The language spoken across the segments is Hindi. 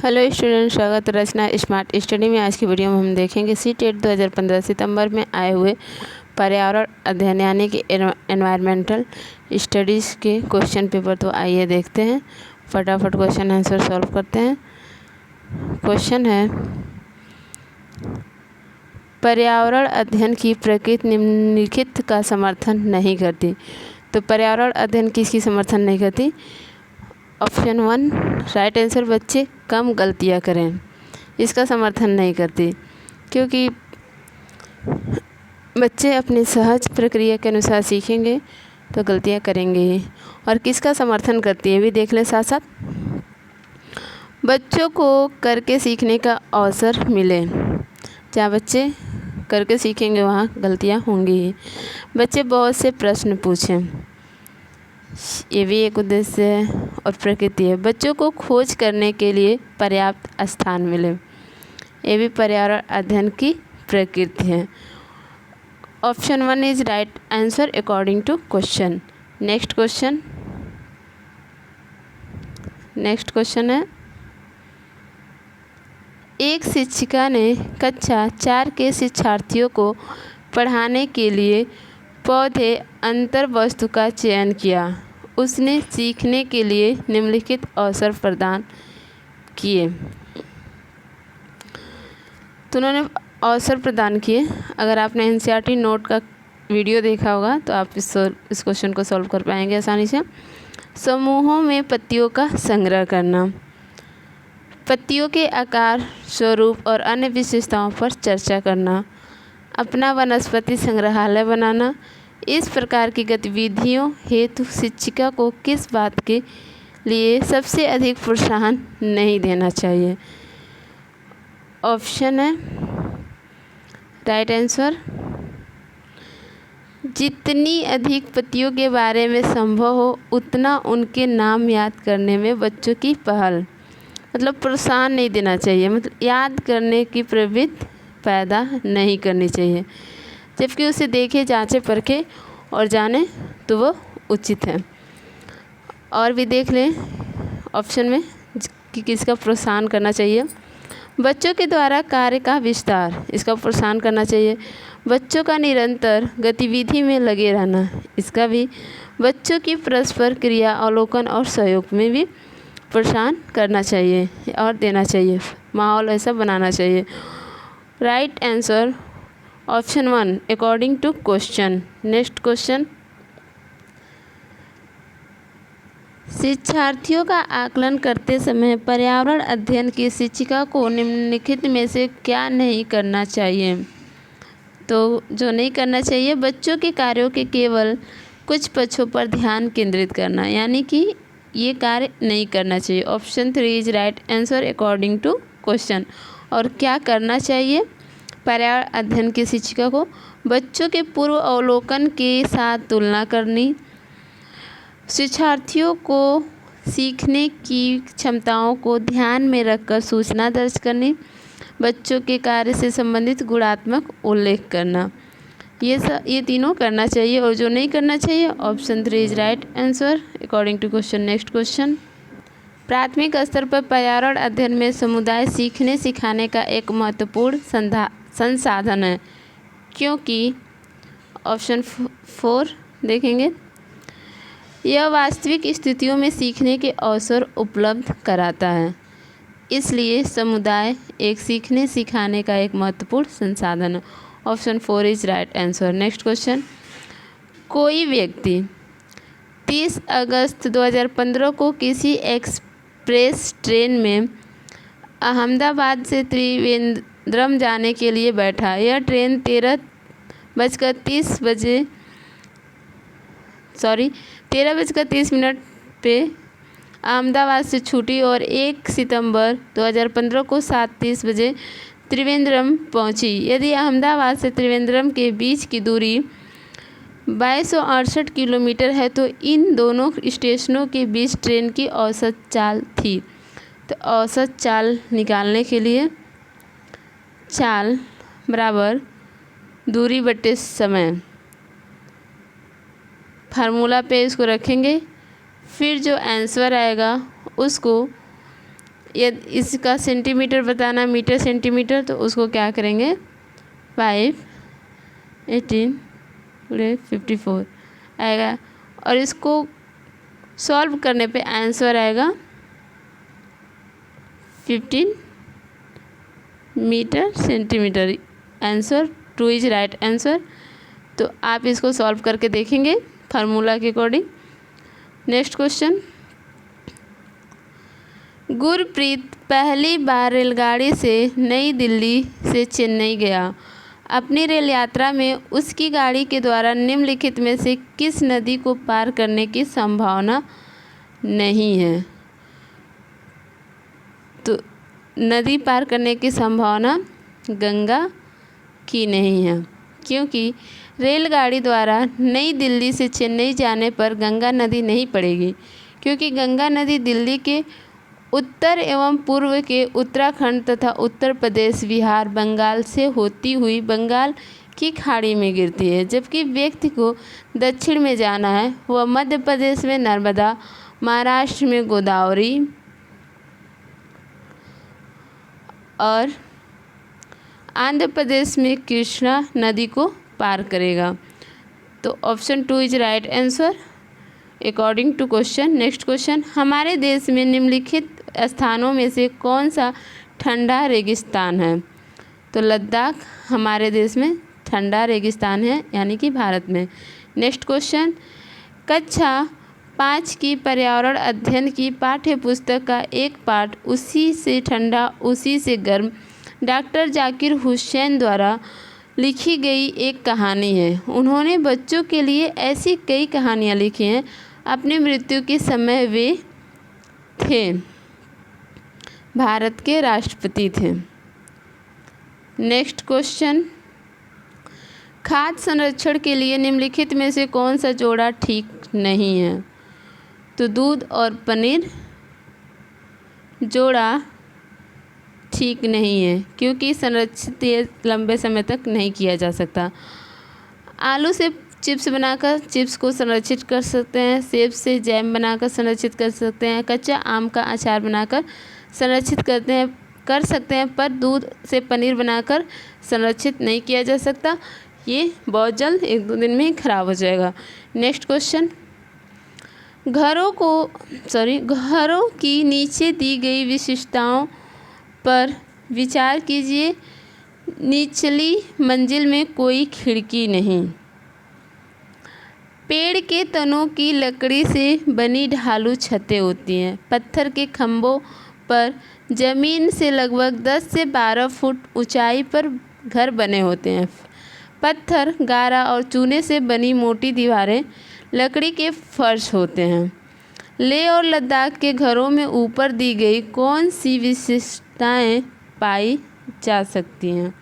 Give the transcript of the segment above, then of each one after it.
हेलो स्टूडेंट, स्वागत है रचना स्मार्ट स्टडी में। आज की वीडियो में हम देखेंगे सीटेट 2015 सितंबर में आए हुए पर्यावरण अध्ययन यानी कि एनवायरमेंटल स्टडीज़ के क्वेश्चन पेपर। तो आइए देखते हैं, फटाफट क्वेश्चन आंसर सॉल्व करते हैं। क्वेश्चन है, पर्यावरण अध्ययन की प्रकृति निम्नलिखित का समर्थन नहीं करती। तो पर्यावरण अध्ययन किसकी समर्थन नहीं करती? ऑप्शन 1 राइट आंसर, बच्चे कम गलतियां करें, इसका समर्थन नहीं करती, क्योंकि बच्चे अपनी सहज प्रक्रिया के अनुसार सीखेंगे तो गलतियां करेंगे ही। और किसका समर्थन करती है भी देख लें साथ साथ। बच्चों को करके सीखने का अवसर मिले, जहाँ बच्चे करके सीखेंगे वहाँ गलतियाँ होंगी ही। बच्चे बहुत से प्रश्न पूछें, ये भी एक उद्देश्य है। और प्रकृति है, बच्चों को खोज करने के लिए पर्याप्त स्थान मिले, ये भी पर्यावरण अध्ययन की प्रकृति है। Option 1 is right answer according to question. Next question है, एक शिक्षिका ने कक्षा 4 के शिक्षार्थियों को पढ़ाने के लिए पौधे अंतर वस्तु का चयन किया। उसने सीखने के लिए निम्नलिखित अवसर प्रदान किए। तो उन्होंने अवसर प्रदान किए। अगर आपने एनसीईआरटी नोट का वीडियो देखा होगा तो आप इस क्वेश्चन को सॉल्व कर पाएंगे आसानी से। समूहों में पत्तियों का संग्रह करना, पत्तियों के आकार, स्वरूप और अन्य विशेषताओं पर चर्चा करना, अपना वनस्पति संग्रहालय बनाना। इस प्रकार की गतिविधियों हेतु शिक्षिका को किस बात के लिए सबसे अधिक प्रोत्साहन नहीं देना चाहिए? ऑप्शन है राइट आंसर, जितनी अधिक पत्तियों के बारे में संभव हो उतना उनके नाम याद करने में बच्चों की पहल, मतलब प्रोत्साहन नहीं देना चाहिए, मतलब याद करने की प्रवृत्ति पैदा नहीं करनी चाहिए, जबकि उसे देखे, जांचे, परखे और जाने तो वो उचित है। और भी देख लें ऑप्शन में कि किसका प्रोत्साहन करना चाहिए। बच्चों के द्वारा कार्य का विस्तार, इसका प्रोत्साहन करना चाहिए। बच्चों का निरंतर गतिविधि में लगे रहना, इसका भी। बच्चों की परस्पर क्रिया, अवलोकन और सहयोग में भी प्रोत्साहन करना चाहिए और देना चाहिए, माहौल ऐसा बनाना चाहिए। Right answer option 1 according to question. Next question, शिक्षार्थियों का आकलन करते समय पर्यावरण अध्ययन की शिक्षिका को निम्नलिखित में से क्या नहीं करना चाहिए? तो जो नहीं करना चाहिए, बच्चों के कार्यों के केवल कुछ पक्षों पर ध्यान केंद्रित करना, यानी कि ये कार्य नहीं करना चाहिए। Option 3 is right answer according to question. और क्या करना चाहिए पर्यावरण अध्ययन की शिक्षिका को? बच्चों के पूर्व अवलोकन के साथ तुलना करनी, शिक्षार्थियों को सीखने की क्षमताओं को ध्यान में रखकर सूचना दर्ज करनी, बच्चों के कार्य से संबंधित गुणात्मक उल्लेख करना, ये तीनों करना चाहिए। और जो नहीं करना चाहिए, option 3 is right answer according to question. Next question, प्राथमिक स्तर पर पर्यावरण अध्ययन में समुदाय सीखने सिखाने का एक महत्वपूर्ण संसाधन है, क्योंकि ऑप्शन 4 देखेंगे, यह वास्तविक स्थितियों में सीखने के अवसर उपलब्ध कराता है। इसलिए समुदाय एक सीखने सिखाने का एक महत्वपूर्ण संसाधन है। Option 4 is right answer. Next question, कोई व्यक्ति 30 अगस्त 2015 को किसी एक्सप्रेस ट्रेन में अहमदाबाद से त्रिवेंद्रम जाने के लिए बैठा। यह ट्रेन 13:30 पे अहमदाबाद से छूटी और 1 सितंबर 2015 को 7:30 बजे त्रिवेंद्रम पहुंची। यदि अहमदाबाद से त्रिवेंद्रम के बीच की दूरी 2268 किलोमीटर है तो इन दोनों स्टेशनों के बीच ट्रेन की औसत चाल थी। तो औसत चाल निकालने के लिए चाल बराबर दूरी बटे समय, फार्मूला पे इसको रखेंगे, फिर जो आंसर आएगा उसको यदि इसका सेंटीमीटर बताना, मीटर सेंटीमीटर, तो उसको क्या करेंगे 5 18 54 आएगा। और इसको सॉल्व करने पे आंसर आएगा 15 metre centimetre. Answer 2 is right answer. तो आप इसको सॉल्व करके देखेंगे फार्मूला के अकॉर्डिंग। नेक्स्ट क्वेश्चन, गुरप्रीत पहली बार रेलगाड़ी से नई दिल्ली से चेन्नई गया। अपनी रेल यात्रा में उसकी गाड़ी के द्वारा निम्नलिखित में से किस नदी को पार करने की संभावना नहीं है? तो नदी पार करने की संभावना गंगा की नहीं है, क्योंकि रेलगाड़ी द्वारा नई दिल्ली से चेन्नई जाने पर गंगा नदी नहीं पड़ेगी, क्योंकि गंगा नदी दिल्ली के उत्तर एवं पूर्व के उत्तराखंड तथा उत्तर प्रदेश, बिहार, बंगाल से होती हुई बंगाल की खाड़ी में गिरती है। जबकि व्यक्ति को दक्षिण में जाना है, वह मध्य प्रदेश में नर्मदा, महाराष्ट्र में गोदावरी और आंध्र प्रदेश में कृष्णा नदी को पार करेगा। तो option 2 is right answer according to question. Next question, हमारे देश में निम्नलिखित स्थानों में से कौन सा ठंडा रेगिस्तान है? तो लद्दाख हमारे देश में ठंडा रेगिस्तान है, यानी कि भारत में। नेक्स्ट क्वेश्चन, कक्षा 5 की पर्यावरण अध्ययन की पाठ्य पुस्तक का एक पाठ उसी से ठंडा उसी से गर्म डॉक्टर जाकिर हुसैन द्वारा लिखी गई एक कहानी है। उन्होंने बच्चों के लिए ऐसी कई कहानियाँ लिखी हैं। अपनी मृत्यु के समय वे थे भारत के राष्ट्रपति थे। नेक्स्ट क्वेश्चन, खाद्य संरक्षण के लिए निम्नलिखित में से कौन सा जोड़ा ठीक नहीं है? तो दूध और पनीर जोड़ा ठीक नहीं है, क्योंकि संरक्षित ये लंबे समय तक नहीं किया जा सकता। आलू से चिप्स बनाकर चिप्स को संरक्षित कर सकते हैं, सेब से जैम बनाकर संरक्षित कर सकते हैं, कच्चा आम का अचार बनाकर संरक्षित कर सकते हैं, पर दूध से पनीर बनाकर संरक्षित नहीं किया जा सकता। ये बहुत जल्द 1-2 दिन में ही खराब हो जाएगा। नेक्स्ट क्वेश्चन, घरों की नीचे दी गई विशेषताओं पर विचार कीजिए। निचली मंजिल में कोई खिड़की नहीं, पेड़ के तनों की लकड़ी से बनी ढालू छतें होती हैं, पत्थर के खंभों पर ज़मीन से लगभग 10 से 12 फुट ऊंचाई पर घर बने होते हैं, पत्थर, गारा और चूने से बनी मोटी दीवारें, लकड़ी के फर्श होते हैं। लेह और लद्दाख के घरों में ऊपर दी गई कौन सी विशेषताएं पाई जा सकती हैं?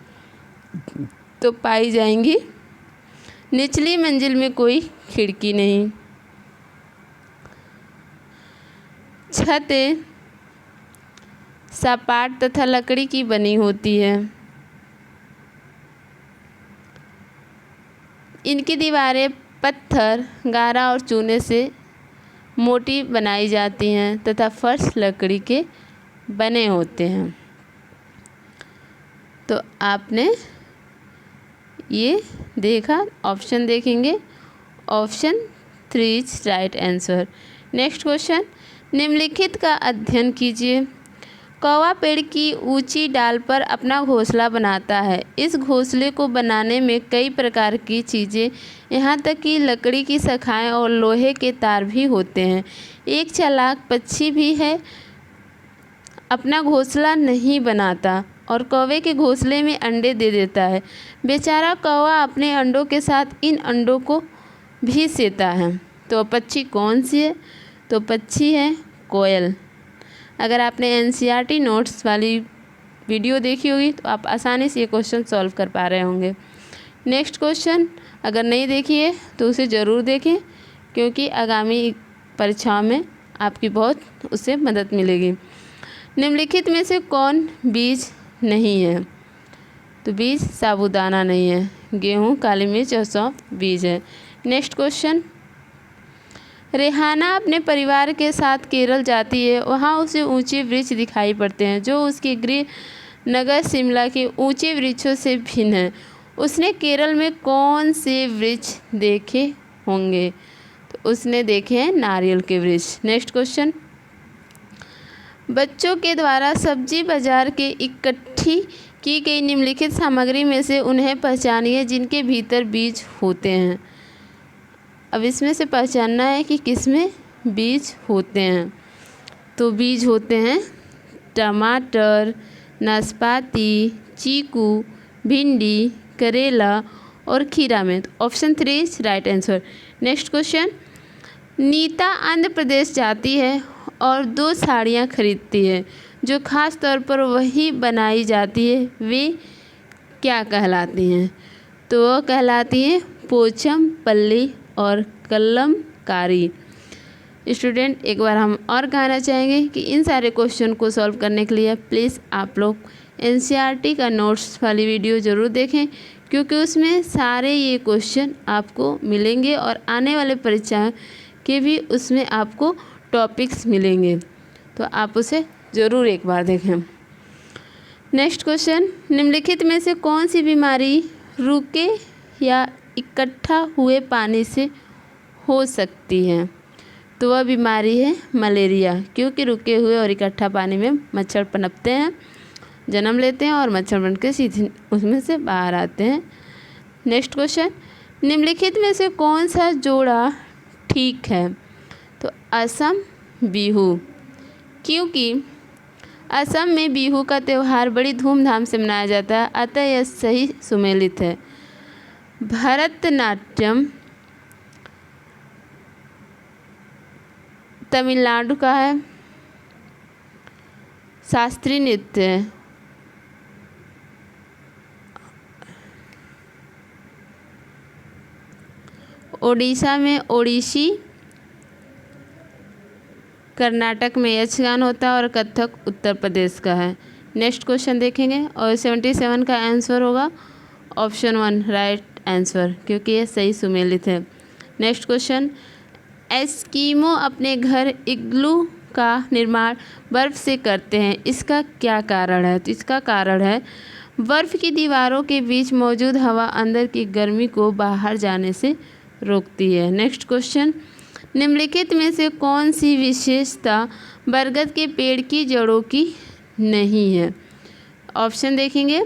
तो पाई जाएंगी, निचली मंजिल में कोई खिड़की नहीं, छतें सपाट तथा लकड़ी की बनी होती है, इनकी दीवारें पत्थर, गारा और चूने से मोटी बनाई जाती हैं तथा फर्श लकड़ी के बने होते हैं। तो आपने ये देखा, ऑप्शन देखेंगे, option 3 is right answer. Next question, निम्नलिखित का अध्ययन कीजिए। कौवा पेड़ की ऊंची डाल पर अपना घोंसला बनाता है। इस घोंसले को बनाने में कई प्रकार की चीज़ें, यहाँ तक कि लकड़ी की शाखाएं और लोहे के तार भी होते हैं। एक चालाक पक्षी भी है, अपना घोंसला नहीं बनाता और कौवे के घोंसले में अंडे दे देता है। बेचारा कौवा अपने अंडों के साथ इन अंडों को भी सेता है। तो पक्षी कौन सी है? तो पक्षी है कोयल। अगर आपने NCERT नोट्स वाली वीडियो देखी होगी तो आप आसानी से ये क्वेश्चन सॉल्व कर पा रहे होंगे। नेक्स्ट क्वेश्चन अगर नहीं देखी है तो उसे ज़रूर देखें, क्योंकि आगामी परीक्षाओं में आपकी बहुत उससे मदद मिलेगी। निम्नलिखित में से कौन बीज नहीं है? तो बीज साबूदाना नहीं है, गेहूँ, काली मिर्च और सौंफ बीज है। नेक्स्ट क्वेश्चन, रेहाना अपने परिवार के साथ केरल जाती है। वहाँ उसे ऊंचे वृक्ष दिखाई पड़ते हैं जो उसके गृह नगर शिमला के ऊंचे वृक्षों से भिन्न है। उसने केरल में कौन से वृक्ष देखे होंगे? तो उसने देखे हैं नारियल के वृक्ष। नेक्स्ट क्वेश्चन, बच्चों के द्वारा सब्जी बाजार के इकट्ठी की गई निम्नलिखित सामग्री में से उन्हें पहचानिए जिनके भीतर बीज होते हैं। अब इसमें से पहचानना है कि किसमें बीज होते हैं। तो बीज होते हैं टमाटर, नाशपाती, चीकू, भिंडी, करेला और खीरा में। Option 3 is right answer. Next question, Nita Andhra Pradesh जाती है और 2 साड़ियाँ खरीदती है जो खास तौर पर वही बनाई जाती है, वे क्या कहलाती हैं? तो वह कहलाती हैं पोचम पल्ली और कलमकारी। स्टूडेंट, एक बार हम और कहना चाहेंगे कि इन सारे क्वेश्चन को सॉल्व करने के लिए प्लीज़ आप लोग एनसीईआरटी का नोट्स वाली वीडियो ज़रूर देखें, क्योंकि उसमें सारे ये क्वेश्चन आपको मिलेंगे और आने वाले परीक्षा के भी उसमें आपको टॉपिक्स मिलेंगे, तो आप उसे ज़रूर एक बार देखें। नेक्स्ट क्वेश्चन, निम्नलिखित में से कौन सी बीमारी रुके या इकट्ठा हुए पानी से हो सकती है? तो वह बीमारी है मलेरिया, क्योंकि रुके हुए और इकट्ठा पानी में मच्छर पनपते हैं, जन्म लेते हैं और मच्छर बन के सीधे उसमें से बाहर आते हैं। नेक्स्ट क्वेश्चन, निम्नलिखित में से कौन सा जोड़ा ठीक है? तो असम बिहू, क्योंकि असम में बिहू का त्यौहार बड़ी धूमधाम से मनाया जाता है, अतः यह सही सुमेलित है। भरतनाट्यम तमिलनाडु का है, शास्त्रीय नृत्य है। ओडिशा में ओडिसी, कर्नाटक में यक्षगान होता है और कथक उत्तर प्रदेश का है। नेक्स्ट क्वेश्चन देखेंगे और 77 का आंसर होगा ऑप्शन 1 राइट आंसर, क्योंकि यह सही सुमेलित है। नेक्स्ट क्वेश्चन, एस्कीमो अपने घर इग्लू का निर्माण बर्फ से करते हैं, इसका क्या कारण है? तो इसका कारण है बर्फ की दीवारों के बीच मौजूद हवा अंदर की गर्मी को बाहर जाने से रोकती है। नेक्स्ट क्वेश्चन, निम्नलिखित में से कौन सी विशेषता बरगद के पेड़ की जड़ों की नहीं है? ऑप्शन देखेंगे,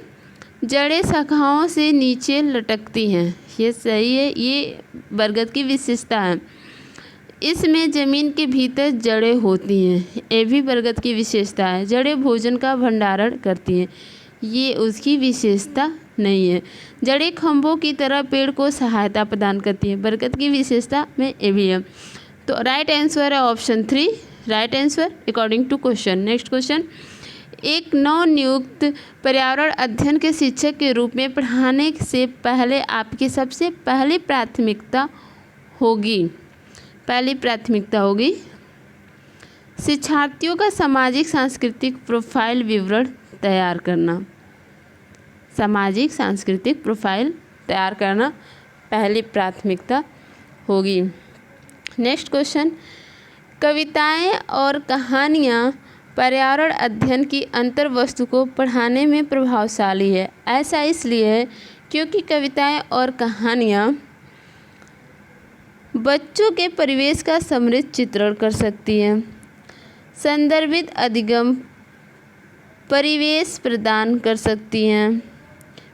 जड़ें शाखाओं से नीचे लटकती हैं, ये सही है, ये बरगद की विशेषता है। इसमें ज़मीन के भीतर जड़ें होती हैं, ये भी बरगद की विशेषता है। जड़ें भोजन का भंडारण करती हैं, ये उसकी विशेषता नहीं है। जड़ें खंभों की तरह पेड़ को सहायता प्रदान करती हैं, बरगद की विशेषता में ये भी है। तो राइट आंसर है option 3 right answer according to question. Next question, एक नवनियुक्त पर्यावरण अध्ययन के शिक्षक के रूप में पढ़ाने से पहले आपकी सबसे पहली प्राथमिकता होगी शिक्षार्थियों का सामाजिक सांस्कृतिक प्रोफाइल विवरण तैयार करना। सामाजिक सांस्कृतिक प्रोफाइल तैयार करना पहली प्राथमिकता होगी। नेक्स्ट क्वेश्चन, कविताएं और कहानियाँ पर्यावरण अध्ययन की अंतर्वस्तु को पढ़ाने में प्रभावशाली है। ऐसा इसलिए है क्योंकि कविताएं और कहानियाँ बच्चों के परिवेश का समृद्ध चित्रण कर सकती हैं, संदर्भित अधिगम परिवेश प्रदान कर सकती हैं,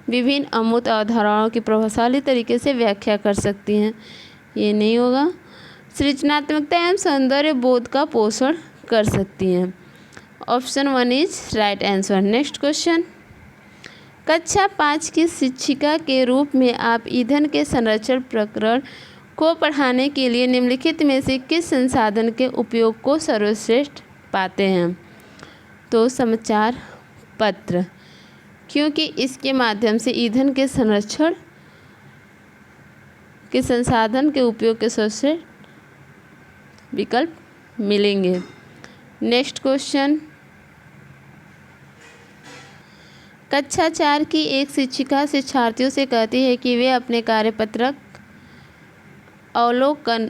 विभिन्न अमूर्त अवधारणाओं की प्रभावशाली तरीके से व्याख्या कर सकती हैं, ये नहीं होगा, सृजनात्मकता एवं सौंदर्य बोध का पोषण कर सकती हैं। Option 1 is right answer. Next question, कक्षा 5 की शिक्षिका के रूप में आप ईंधन के संरक्षण प्रकरण को पढ़ाने के लिए निम्नलिखित में से किस संसाधन के उपयोग को सर्वश्रेष्ठ पाते हैं? तो समाचार पत्र, क्योंकि इसके माध्यम से ईंधन के संरक्षण के संसाधन के उपयोग के सर्वश्रेष्ठ विकल्प मिलेंगे। नेक्स्ट क्वेश्चन, कक्षा 4 की एक शिक्षिका शिक्षार्थियों से कहती है कि वे अपने कार्यपत्रक अवलोकन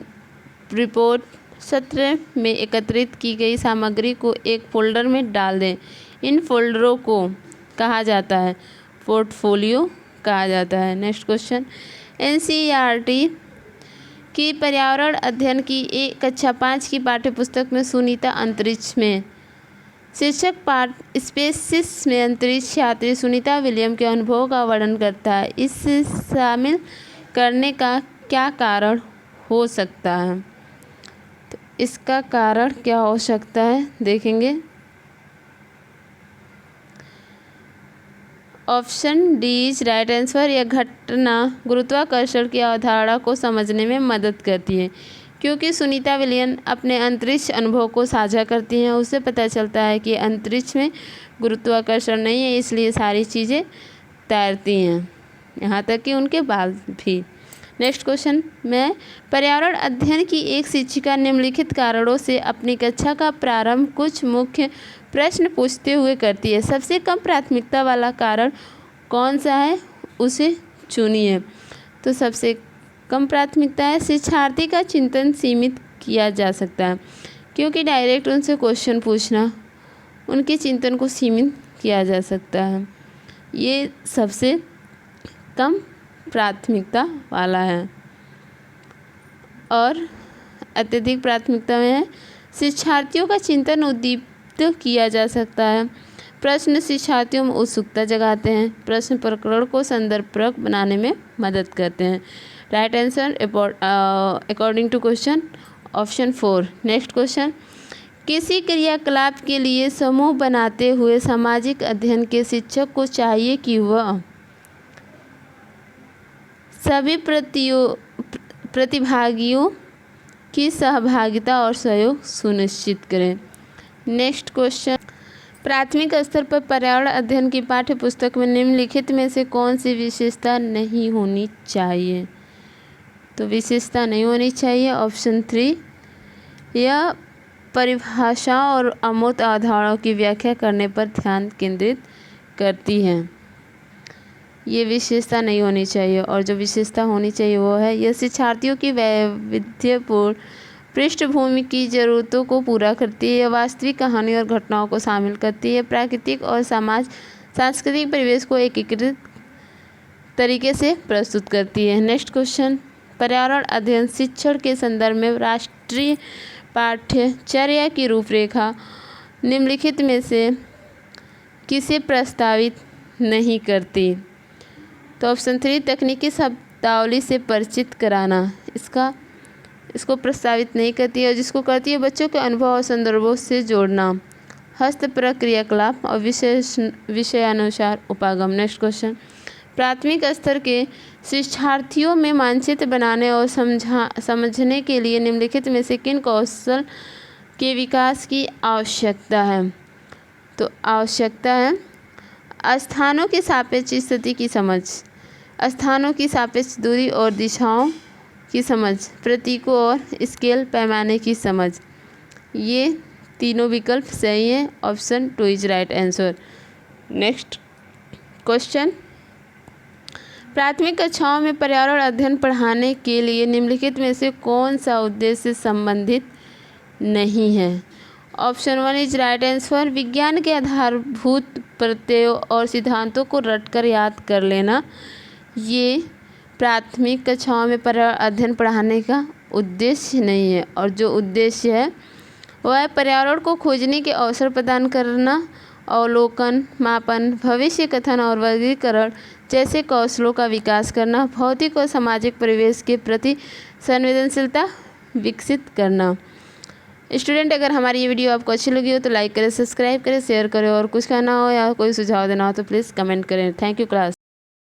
रिपोर्ट सत्र में एकत्रित की गई सामग्री को एक फोल्डर में डाल दें। इन फोल्डरों को कहा जाता है पोर्टफोलियो कहा जाता है। नेक्स्ट क्वेश्चन, एनसीईआरटी की पर्यावरण अध्ययन की कक्षा 5 की पाठ्यपुस्तक में सुनीता अंतरिक्ष में शीर्षक पाठ स्पेसिस में अंतरिक्ष यात्री सुनीता विलियम के अनुभव का वर्णन करता है। इसे शामिल करने का क्या कारण हो सकता है? तो इसका कारण क्या हो सकता है देखेंगे। Option D is right answer. यह घटना गुरुत्वाकर्षण की अवधारणा को समझने में मदद करती है, क्योंकि सुनीता विलियम अपने अंतरिक्ष अनुभव को साझा करती हैं। उससे पता चलता है कि अंतरिक्ष में गुरुत्वाकर्षण नहीं है, इसलिए सारी चीज़ें तैरती हैं, यहाँ तक कि उनके बाल भी। नेक्स्ट क्वेश्चन में पर्यावरण अध्ययन की एक शिक्षिका निम्नलिखित कारणों से अपनी कक्षा का प्रारंभ कुछ मुख्य प्रश्न पूछते हुए करती है। सबसे कम प्राथमिकता वाला कारण कौन सा है, उसे चुनिए। तो सबसे कम प्राथमिकता है शिक्षार्थी का चिंतन सीमित किया जा सकता है, क्योंकि डायरेक्ट उनसे क्वेश्चन पूछना उनके चिंतन को सीमित किया जा सकता है। ये सबसे कम प्राथमिकता वाला है। और अत्यधिक प्राथमिकता में है शिक्षार्थियों का चिंतन उद्दीपित किया जा सकता है। प्रश्न शिक्षार्थियों में उत्सुकता जगाते हैं। प्रश्न प्रकरण को संदर्भप्रक बनाने में मदद करते हैं। Right answer according to question option 4। Next question, किसी क्रियाकलाप के लिए समूह बनाते हुए सामाजिक अध्ययन के शिक्षक को चाहिए कि वह सभी प्रतिभागियों की सहभागिता और सहयोग सुनिश्चित करें। नेक्स्ट क्वेश्चन, प्राथमिक स्तर पर पर्यावरण अध्ययन की पाठ्यपुस्तक में निम्नलिखित में से कौन सी विशेषता नहीं होनी चाहिए? तो विशेषता नहीं होनी चाहिए ऑप्शन 3। यह परिभाषाओं और अमूर्त अवधारणाओं की व्याख्या करने पर ध्यान केंद्रित करती है। ये विशेषता नहीं होनी चाहिए। और जो विशेषता होनी चाहिए वो है यह शिक्षार्थियों की वैविध्यपूर्ण पृष्ठभूमि की ज़रूरतों को पूरा करती है। यह वास्तविक कहानी और घटनाओं को शामिल करती है। प्राकृतिक और सांस्कृतिक परिवेश को एकीकृत तरीके से प्रस्तुत करती है। नेक्स्ट क्वेश्चन, पर्यावरण अध्ययन शिक्षण के संदर्भ में राष्ट्रीय पाठ्यचर्या की रूपरेखा निम्नलिखित में से किसे प्रस्तावित नहीं करती? तो ऑप्शन 3 तकनीकी शब्दावली से परिचित कराना इसको प्रस्तावित नहीं करती है। और जिसको करती है बच्चों के अनुभव और संदर्भों से जोड़ना, हस्तप्रक क्रियाकलाप और विषयानुसार उपागम। नेक्स्ट क्वेश्चन, प्राथमिक स्तर के शिक्षार्थियों में मानचित्र बनाने और समझने के लिए निम्नलिखित में से किन कौशल के विकास की आवश्यकता है? तो आवश्यकता है स्थानों की सापेक्ष स्थिति की समझ, स्थानों की सापेक्ष दूरी और दिशाओं की समझ, प्रतीकों और स्केल पैमाने की समझ। ये तीनों विकल्प सही हैं। Option 2 is right answer. Next question, प्राथमिक कक्षाओं में पर्यावरण अध्ययन पढ़ाने के लिए निम्नलिखित में से कौन सा उद्देश्य से संबंधित नहीं है? Option 1 is right answer. विज्ञान के आधारभूत प्रत्ययों और सिद्धांतों को रटकर याद कर लेना ये प्राथमिक कक्षाओं में पर्यावरण अध्ययन पढ़ाने का उद्देश्य नहीं है। और जो उद्देश्य है वह है पर्यावरण को खोजने के अवसर प्रदान करना, अवलोकन, मापन, भविष्य कथन और वर्गीकरण जैसे कौशलों का विकास करना, भौतिक और सामाजिक परिवेश के प्रति संवेदनशीलता विकसित करना। स्टूडेंट, अगर हमारी ये वीडियो आपको अच्छी लगी हो तो लाइक करें, सब्सक्राइब करें, शेयर करें और कुछ कहना हो या कोई सुझाव देना हो तो प्लीज़ कमेंट करें। Thank you class.